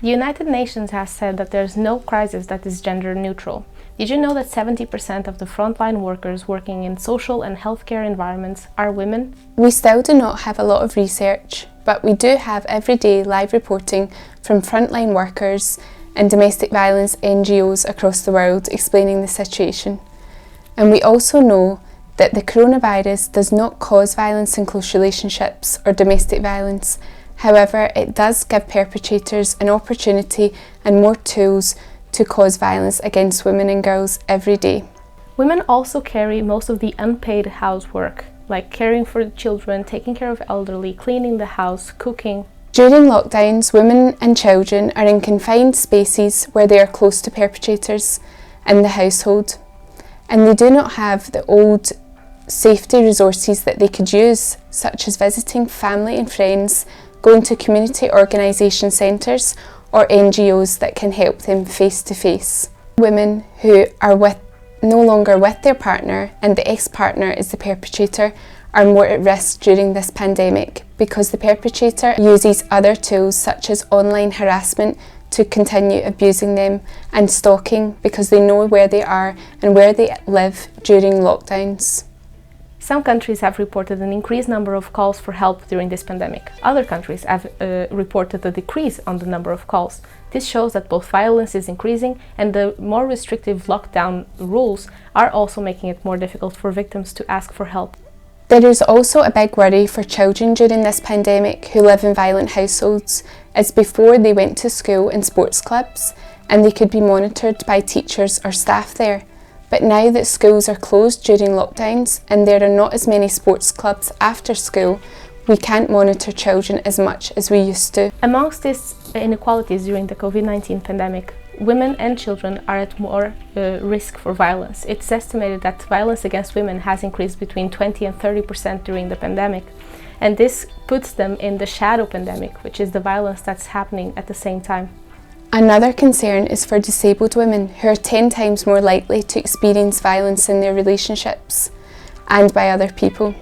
The United Nations has said that there's no crisis that is gender neutral. Did you know that 70% of the frontline workers working in social and healthcare environments are women? We still do not have a lot of research, but we do have everyday live reporting from frontline workers and domestic violence NGOs across the world explaining the situation. And we also know that the coronavirus does not cause violence in close relationships or domestic violence. However, it does give perpetrators an opportunity and more tools to cause violence against women and girls every day. Women also carry most of the unpaid housework, like caring for the children, taking care of elderly, cleaning the house, cooking. During lockdowns, women and children are in confined spaces where they are close to perpetrators in the household, and they do not have the old safety resources that they could use, such as visiting family and friends, going to community organisation centres or NGOs that can help them face to face. Women who are no longer with their partner and the ex-partner is the perpetrator are more at risk during this pandemic because the perpetrator uses other tools such as online harassment to continue abusing them and stalking because they know where they are and where they live during lockdowns. Some countries have reported an increased number of calls for help during this pandemic. Other countries have reported a decrease on the number of calls. This shows that both violence is increasing and the more restrictive lockdown rules are also making it more difficult for victims to ask for help. There is also a big worry for children during this pandemic who live in violent households, as before they went to school and sports clubs and they could be monitored by teachers or staff there. But now that schools are closed during lockdowns and there are not as many sports clubs after school, we can't monitor children as much as we used to. Amongst these inequalities during the COVID-19 pandemic, women and children are at more risk for violence. It's estimated that violence against women has increased between 20 and 30% during the pandemic. And this puts them in the shadow pandemic, which is the violence that's happening at the same time. Another concern is for disabled women who are 10 times more likely to experience violence in their relationships and by other people.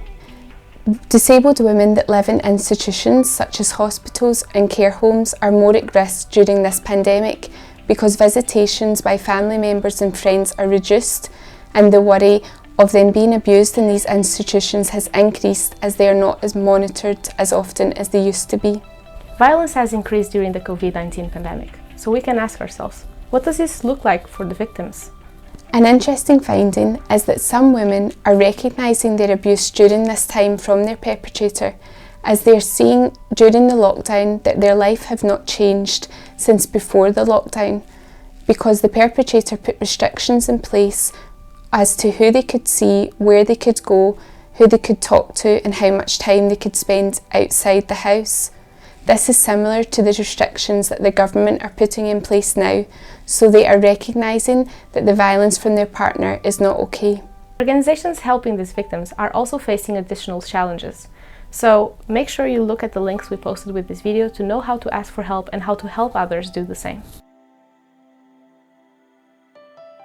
Disabled women that live in institutions such as hospitals and care homes are more at risk during this pandemic because visitations by family members and friends are reduced and the worry of them being abused in these institutions has increased as they are not as monitored as often as they used to be. Violence has increased during the COVID-19 pandemic. So we can ask ourselves, what does this look like for the victims? An interesting finding is that some women are recognising their abuse during this time from their perpetrator, as they are seeing during the lockdown that their life have not changed since before the lockdown, because the perpetrator put restrictions in place as to who they could see, where they could go, who they could talk to and how much time they could spend outside the house. This is similar to the restrictions that the government are putting in place now, so they are recognising that the violence from their partner is not okay. Organisations helping these victims are also facing additional challenges. So make sure you look at the links we posted with this video to know how to ask for help and how to help others do the same.